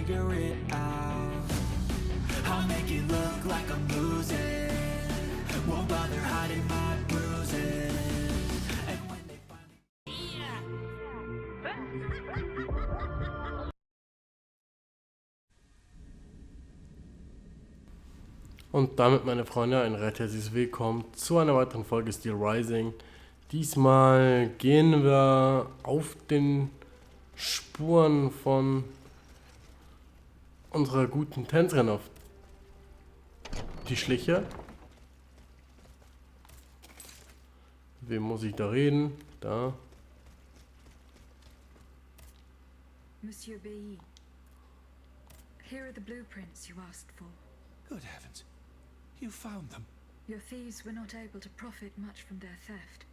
figure it out. I'll make it look like I'm losing. Won't bother hiding my bruises. And when they Und damit, meine Freunde, ein recht herzliches Willkommen zu einer weiteren Folge Steelrising. Diesmal gehen wir auf den Spuren von unserer guten Tänzerin auf die Schliche. Wem muss ich da reden? Da. Monsieur Bailly, here are the blueprints you asked for. Good heavens. You found them. Your thieves were not able to profit much from their theft.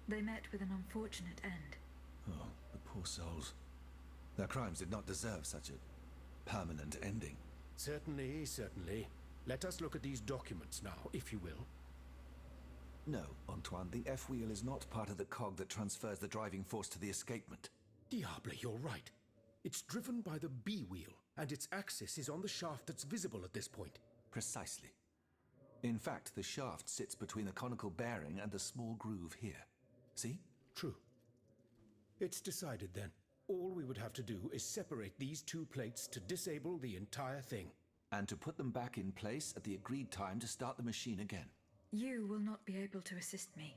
They met with an unfortunate end. Oh, the poor souls. Their crimes did not deserve such a permanent ending. Certainly, certainly. Let us look at these documents now, if you will. No, Antoine, the F-wheel is not part of the cog that transfers the driving force to the escapement. Diable, you're right. It's driven by the B-wheel, and its axis is on the shaft that's visible at this point. Precisely. In fact, the shaft sits between the conical bearing and the small groove here. See? True. It's decided then. All we would have to do is separate these two plates to disable the entire thing. And to put them back in place at the agreed time to start the machine again. You will not be able to assist me.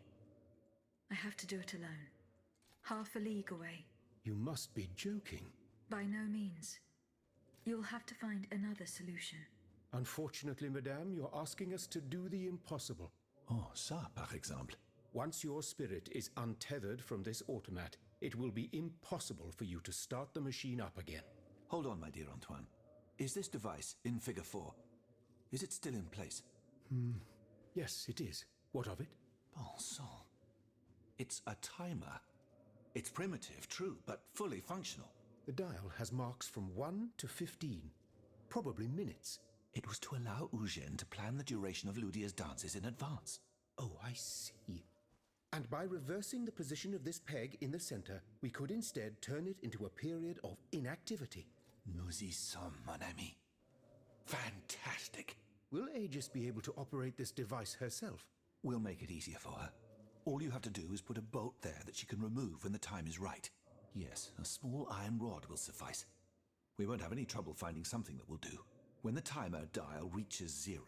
I have to do it alone. Half a league away. You must be joking. By no means. You'll have to find another solution. Unfortunately, madame, you're asking us to do the impossible. Oh, ça, par exemple. Once your spirit is untethered from this automat, it will be impossible for you to start the machine up again. Hold on, my dear Antoine. Is this device in figure 4? Is it still in place? Yes, it is. What of it? Bon sang. It's a timer. It's primitive, true, but fully functional. The dial has marks from 1 to 15. Probably minutes. It was to allow Eugène to plan the duration of Ludia's dances in advance. Oh, I see. And by reversing the position of this peg in the center, we could instead turn it into a period of inactivity. Nous y sommes, mon ami. Fantastic. Will Aegis be able to operate this device herself? We'll make it easier for her. All you have to do is put a bolt there that she can remove when the time is right. Yes, a small iron rod will suffice. We won't have any trouble finding something that will do. When the timer dial reaches 0,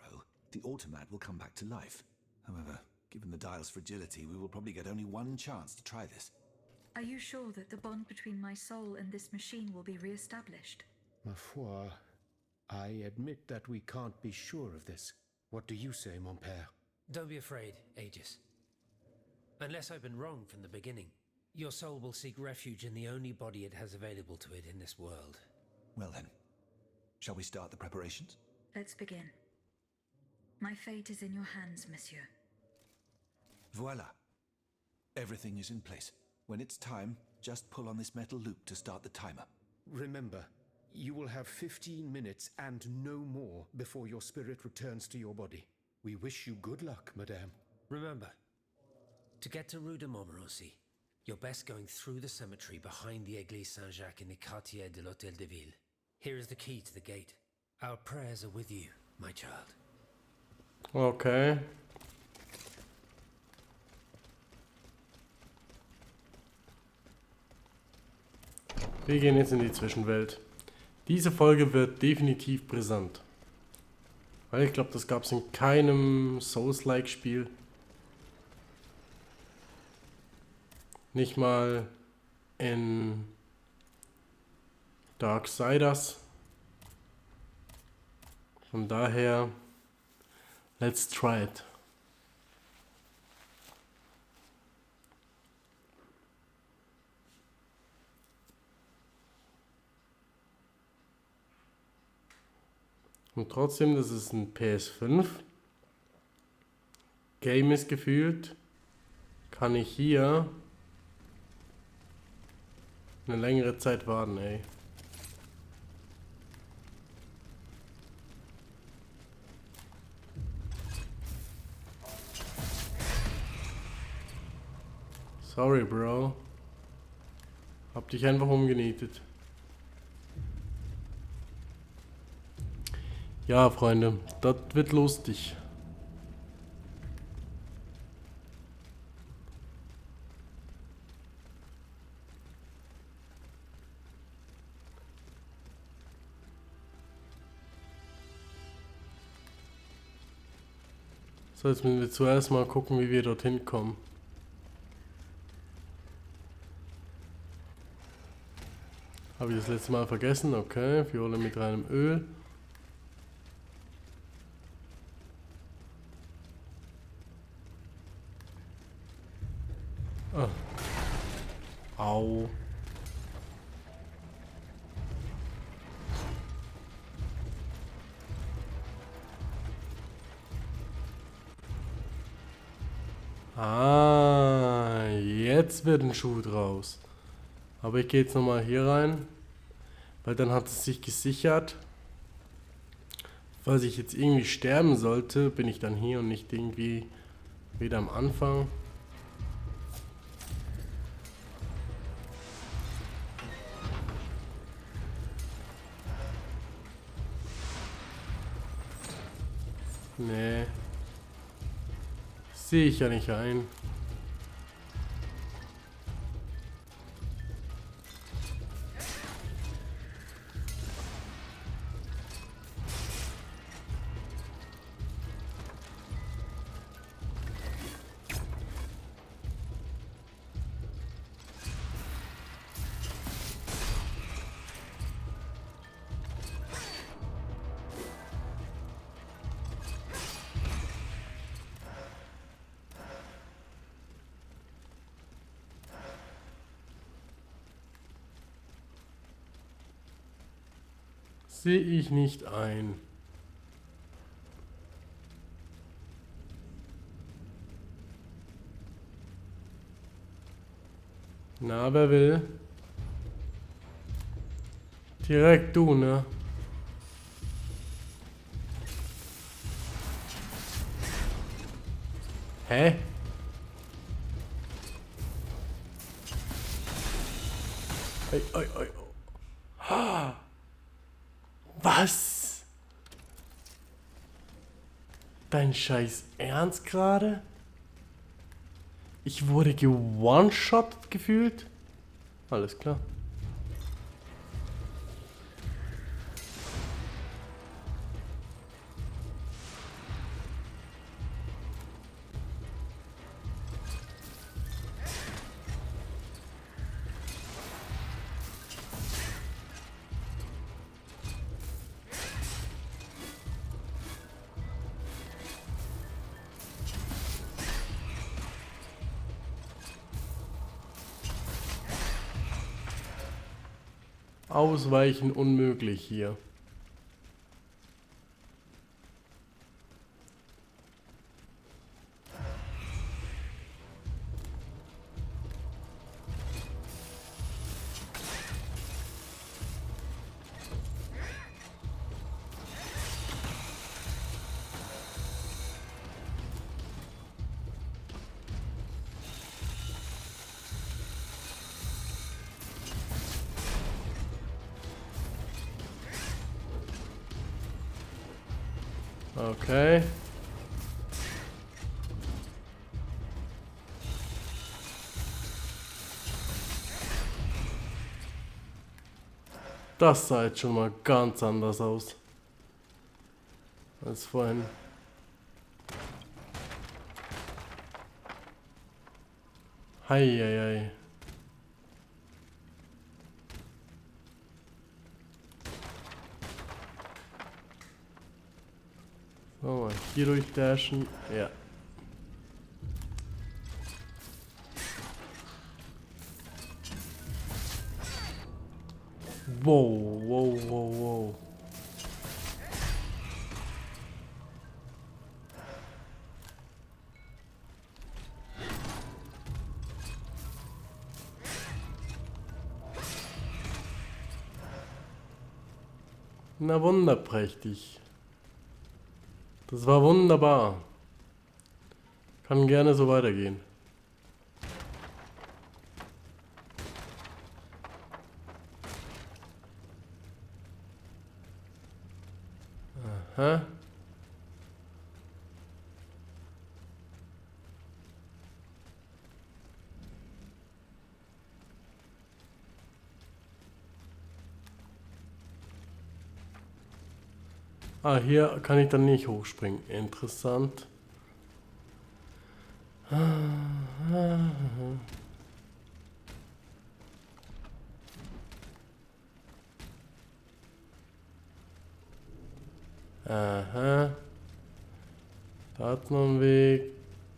the automat will come back to life. However, given the dial's fragility, we will probably get only one chance to try this. Are you sure that the bond between my soul and this machine will be re-established? Ma foi, I admit that we can't be sure of this. What do you say, mon père? Don't be afraid, Aegis. Unless I've been wrong from the beginning, your soul will seek refuge in the only body it has available to it in this world. Well then, shall we start the preparations? Let's begin. My fate is in your hands, monsieur. Voila. Everything is in place. When it's time, just pull on this metal loop to start the timer. Remember, you will have 15 minutes and no more before your spirit returns to your body. We wish you good luck, madame. Remember, to get to Rue de Montmorency, you're best going through the cemetery behind the Église Saint-Jacques in the Quartier de l'Hôtel de Ville. Here is the key to the gate. Our prayers are with you, my child. Okay. Wir gehen jetzt in die Zwischenwelt. Diese Folge wird definitiv brisant. Weil ich glaube, das gab es in keinem Souls-like-Spiel. Nicht mal in Darksiders. Von daher, let's try it. Und trotzdem, das ist ein PS5 Game ist gefühlt, kann ich hier eine längere Zeit warten, ey. Sorry, Bro. Hab dich einfach umgenietet. Ja, Freunde, das wird lustig. So, jetzt müssen wir zuerst mal gucken, wie wir dorthin kommen. Habe ich das letzte Mal vergessen? Okay, Fiole mit reinem Öl. Ah. Au. Ah, jetzt wird ein Schuh draus. Aber ich gehe jetzt nochmal hier rein, weil dann hat es sich gesichert. Falls ich jetzt irgendwie sterben sollte, bin ich dann hier und nicht irgendwie wieder am Anfang. Nee. Sehe ich ja nicht ein. Sehe ich nicht ein. Na, wer will? Direkt du, ne? Hä? Oi, oi, oi. Ha. Was? Dein Scheiß Ernst gerade? Ich wurde ge-one-shottet gefühlt? Alles klar. Ausweichen unmöglich hier. Okay. Das sah jetzt schon mal ganz anders aus als vorhin. Heieiei. So, mal hier durchdashen. Ja. Wow, wow, wow, wow. Na wunderprächtig. Das war wunderbar. Kann gerne so weitergehen. Hä? Ah, hier kann ich dann nicht hochspringen. Interessant. Aha. Da hat noch einen Weg.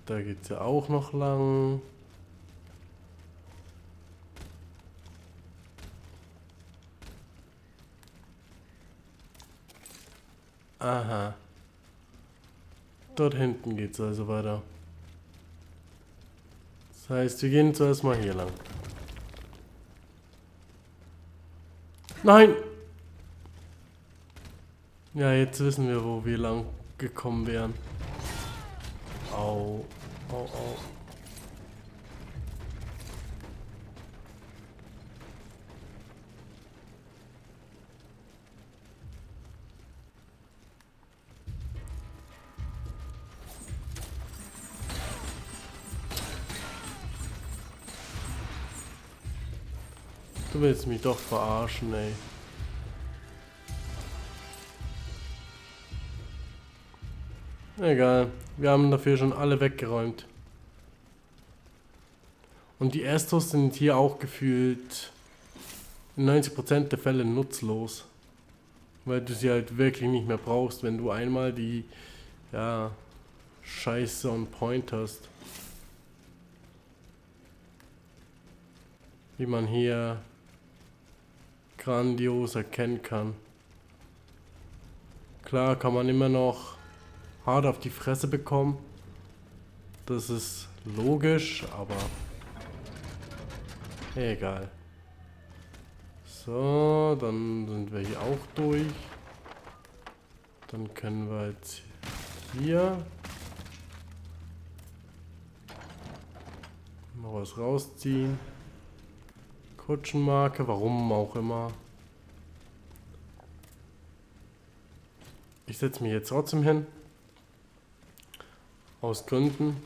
Da geht's ja auch noch lang. Aha. Dort hinten geht's also weiter. Das heißt, wir gehen zuerst mal hier lang. Nein! Ja, jetzt wissen wir, wo wir lang gekommen wären. Au, au, au. Du willst mich doch verarschen, ey. Egal, wir haben dafür schon alle weggeräumt. Und die Estos sind hier auch gefühlt in 90% der Fälle nutzlos. Weil du sie halt wirklich nicht mehr brauchst, wenn du einmal die, ja, Scheiße on Point hast. Wie man hier grandios erkennen kann. Klar kann man immer noch hart auf die Fresse bekommen. Das ist logisch, aber egal. So, dann sind wir hier auch durch. Dann können wir jetzt hier noch was rausziehen. Kutschenmarke, warum auch immer. Ich setze mich jetzt trotzdem hin. Aus Gründen.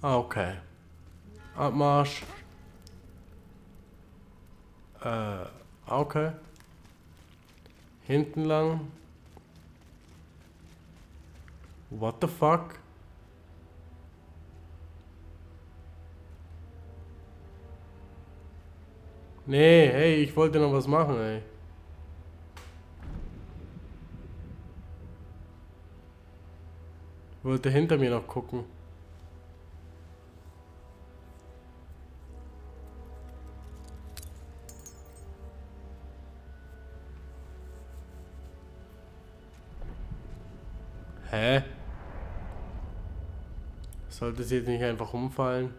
Ah, okay. Abmarsch. Okay. Hinten lang. What the fuck? Nee, hey, ich wollte noch was machen, ey. Ich wollte hinter mir noch gucken. Hä? Sollte sie jetzt nicht einfach umfallen?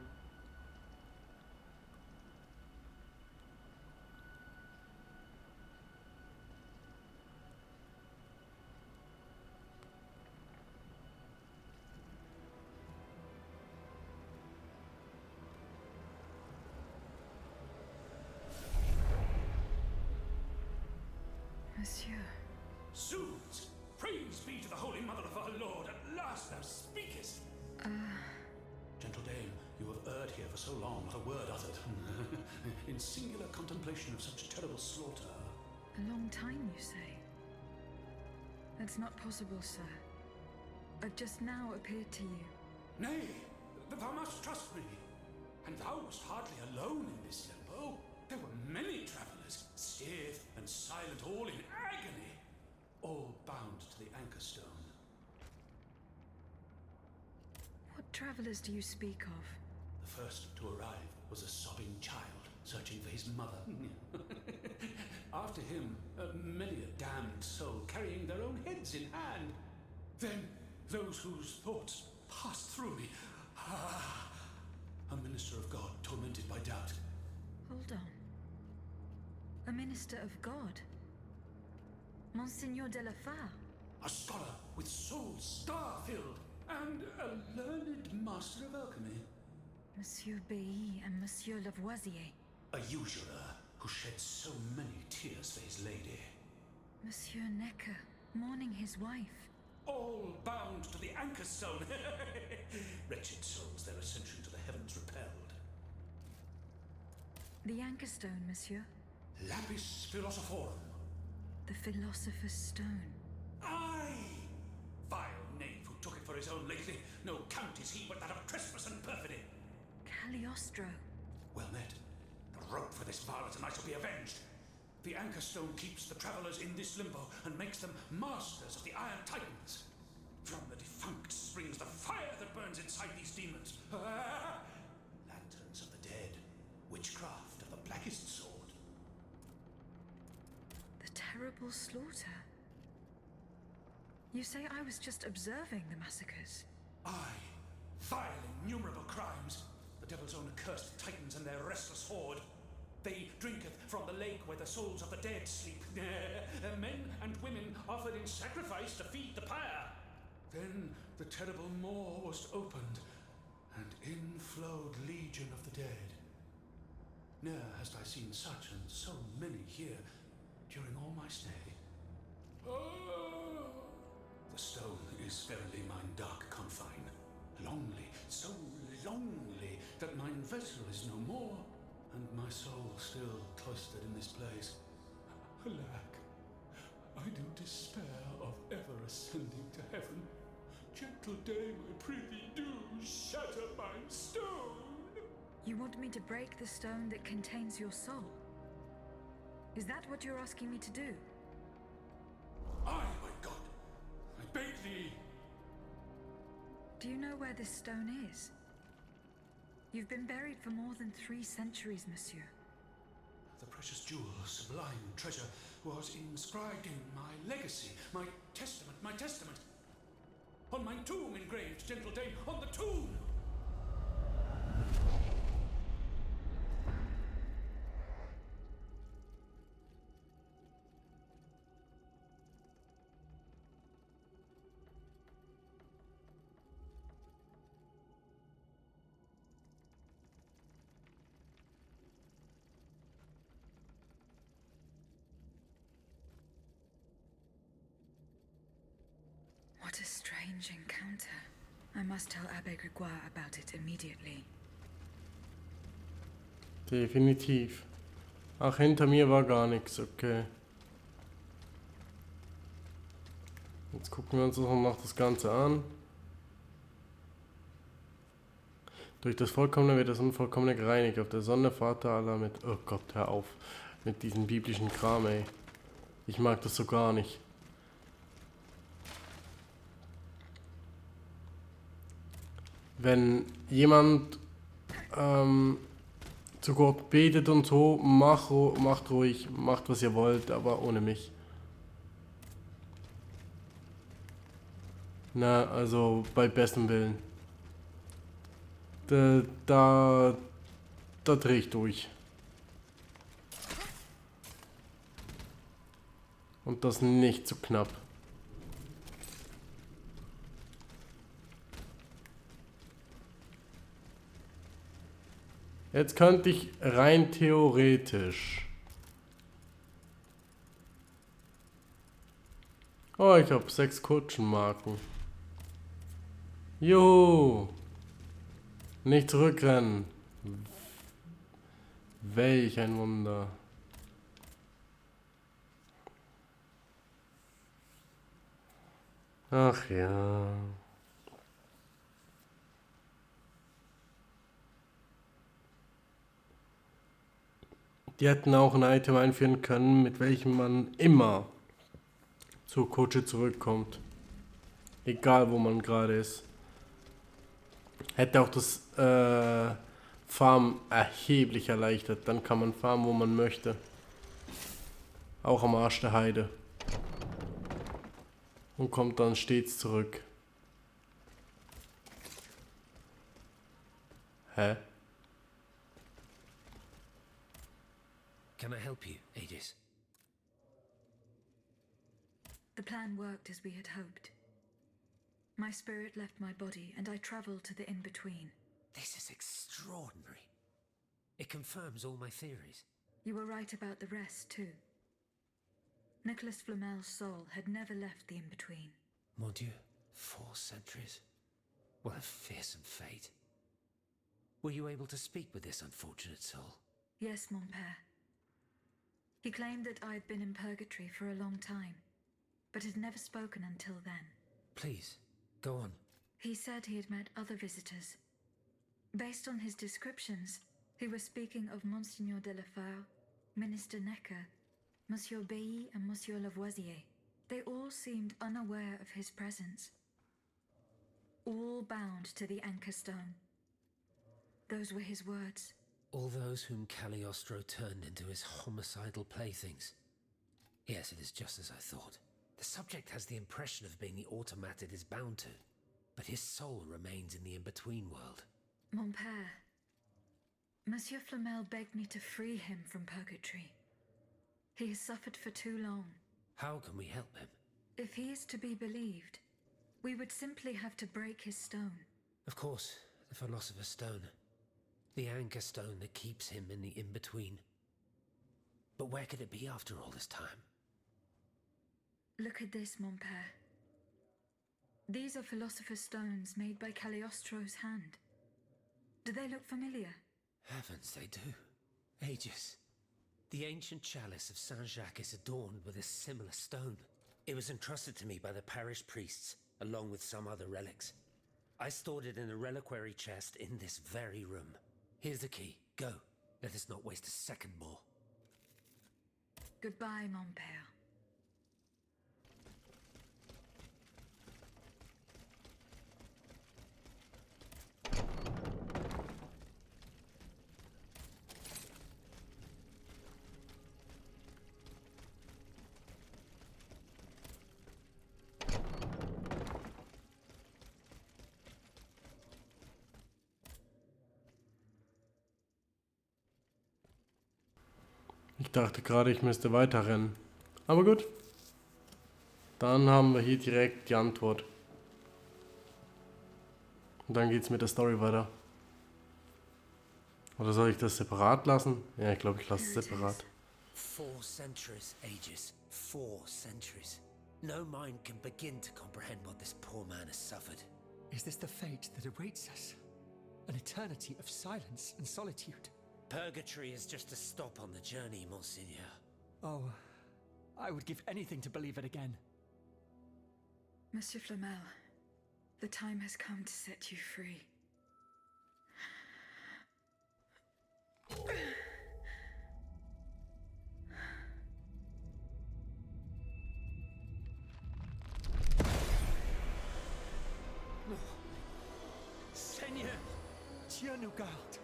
Monsieur. Zoos! Praise be to the Holy Mother of our Lord, at last thou speakest! Gentle dame, you have erred here for so long, not a word uttered. In singular contemplation of such terrible slaughter. A long time, you say? That's not possible, sir. I've just now appeared to you. Nay, thou must trust me. And thou wast hardly alone in this limbo. There were many travellers, stiff and silent, all in agony, all bound to the anchor stone. What travellers do you speak of? The first to arrive was a sobbing child, searching for his mother. After him, many a damned soul carrying their own heads in hand. Then those whose thoughts passed through me. A minister of God tormented by doubt. Hold on. A minister of God? Monseigneur de la Fare? A scholar with soul star-filled, and a learned master of alchemy. Monsieur Beilly and Monsieur Lavoisier. A usurer who shed so many tears for his lady. Monsieur Necker, mourning his wife. All bound to the anchor stone. Wretched souls, their ascension to the heavens repelled. The anchor stone, monsieur. Lapis philosophorum. The philosopher's stone. Aye! Vile knave who took it for his own lately. No count is he but that of trespass and perfidy. Cagliostro. Well met. A rope for this varlet and I shall be avenged. The anchor stone keeps the travelers in this limbo and makes them masters of the Iron Titans. From the defunct springs the fire that burns inside these demons. Lanterns of the dead. Witchcraft of the blackest sort. The terrible slaughter. You say I was just observing the massacres? Aye. Vile, innumerable crimes. The devil's own accursed titans and their restless horde. They drinketh from the lake where the souls of the dead sleep. Men and women offered in sacrifice to feed the pyre. Then the terrible maw was opened, and in flowed legion of the dead. Ne'er hast I seen such and so many here during all my stay. The stone is verily mine dark confine. Lonely, so lonely, that mine vessel is no more, and my soul still cloistered in this place. Alack, I do despair of ever ascending to heaven. Gentle dame, I prithee do shatter mine stone. You want me to break the stone that contains your soul? Is that what you're asking me to do? Aye, my God, I beg thee. Do you know where this stone is? You've been buried for more than 3 centuries, monsieur. The precious jewel, sublime treasure, was inscribed in my legacy, my testament. On my tomb engraved, gentle dame, on the tomb! What a strange encounter. I must tell Abbe Grégoire about it immediately. Definitiv. Ach, hinter mir war gar nichts, okay. Jetzt gucken wir uns noch das Ganze an. Durch das Vollkommene wird das Unvollkommene gereinigt. Auf der Sonne, Vater aller mit... Oh Gott, hör auf. Mit diesem biblischen Kram, ey. Ich mag das so gar nicht. Wenn jemand zu Gott betet und so, macht ruhig, macht was ihr wollt, aber ohne mich. Na, also bei bestem Willen. Da drehe ich durch. Und das nicht zu knapp. Jetzt könnte ich rein theoretisch... Oh, ich habe 6 Kutschenmarken. Juhu! Nicht zurückrennen. Welch ein Wunder. Ach ja. Die hätten auch ein Item einführen können, mit welchem man immer zur Kutsche zurückkommt. Egal wo man gerade ist. Hätte auch das Farmen erheblich erleichtert. Dann kann man farmen, wo man möchte. Auch am Arsch der Heide. und kommt dann stets zurück. Hä? Can I help you, Aegis? The plan worked as we had hoped. My spirit left my body, and I traveled to the in-between. This is extraordinary. It confirms all my theories. You were right about the rest, too. Nicholas Flamel's soul had never left the in-between. Mon Dieu, 4 centuries. What a fearsome fate. Were you able to speak with this unfortunate soul? Yes, mon père. He claimed that I had been in purgatory for a long time, but had never spoken until then. Please, go on. He said he had met other visitors. Based on his descriptions, he was speaking of Monseigneur de la Fare, Minister Necker, Monsieur Bailly and Monsieur Lavoisier. They all seemed unaware of his presence. All bound to the anchor stone. Those were his words. All those whom Cagliostro turned into his homicidal playthings. Yes, it is just as I thought. The subject has the impression of being the automat it is bound to, but his soul remains in the in-between world. Mon père, Monsieur Flamel begged me to free him from purgatory. He has suffered for too long. How can we help him? If he is to be believed, we would simply have to break his stone. Of course, the Philosopher's Stone. The anchor stone that keeps him in the in-between. But where could it be after all this time? Look at this, mon père. These are Philosopher's Stones made by Cagliostro's hand. Do they look familiar? Heavens, they do. Aegis. The ancient chalice of Saint-Jacques is adorned with a similar stone. It was entrusted to me by the parish priests, along with some other relics. I stored it in a reliquary chest in this very room. Here's the key. Go. Let us not waste a second more. Goodbye, mon père. Ich dachte gerade, ich müsste weiterrennen. Aber gut. Dann haben wir hier direkt die Antwort. Und dann geht's mit der Story weiter. Oder soll ich das separat lassen? Ja, ich glaube, ich lasse es separat. 4 centuries, Aegis. 4 centuries. No mind can begin to comprehend what this poor man has suffered. Is this the fate that awaits us? An eternity of silence and solitude? Purgatory is just a stop on the journey, Monseigneur. Oh, I would give anything to believe it again. Monsieur Flamel, the time has come to set you free. Seigneur, Dieu nous garde.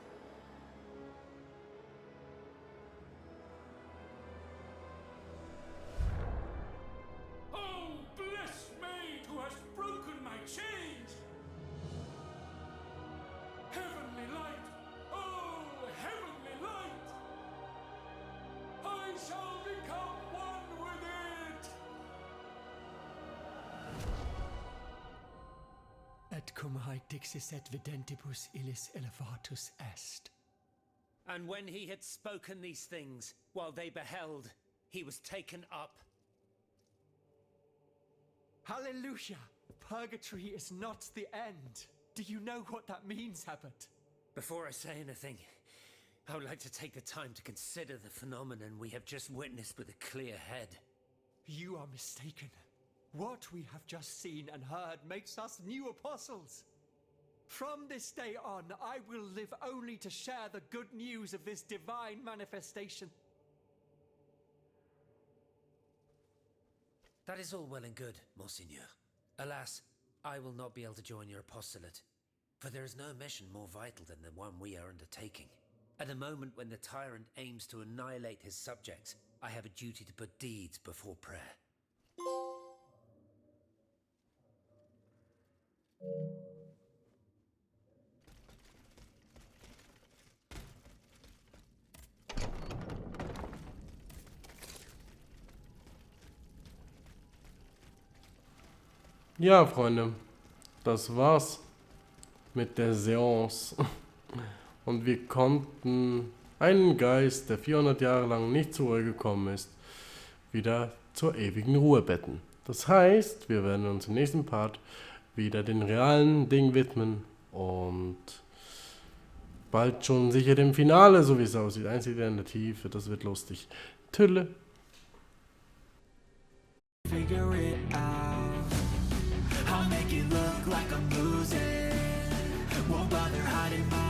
Oh, blessed maid who has broken my chains! Heavenly light! Oh, heavenly light! I shall become one with it! Et cum haec dixis et videntibus illis elevatus est. And when he had spoken these things, while they beheld, he was taken up. Hallelujah! Purgatory is not the end. Do you know what that means, Abbot? Before I say anything, I would like to take the time to consider the phenomenon we have just witnessed with a clear head. You are mistaken. What we have just seen and heard makes us new apostles. From this day on, I will live only to share the good news of this divine manifestation. That is all well and good, Monseigneur. Alas, I will not be able to join your apostolate, for there is no mission more vital than the one we are undertaking. At a moment when the tyrant aims to annihilate his subjects, I have a duty to put deeds before prayer. Ja, Freunde, das war's mit der Seance. Und wir konnten einen Geist, der 400 Jahre lang nicht zur Ruhe gekommen ist, wieder zur ewigen Ruhe betten. Das heißt, wir werden uns im nächsten Part wieder den realen Dingen widmen und bald schon sicher dem Finale, so wie es aussieht. Eins wieder in der Tiefe, das wird lustig. Tülle. Figure it out. I'll make it look like I'm losing. Won't bother hiding my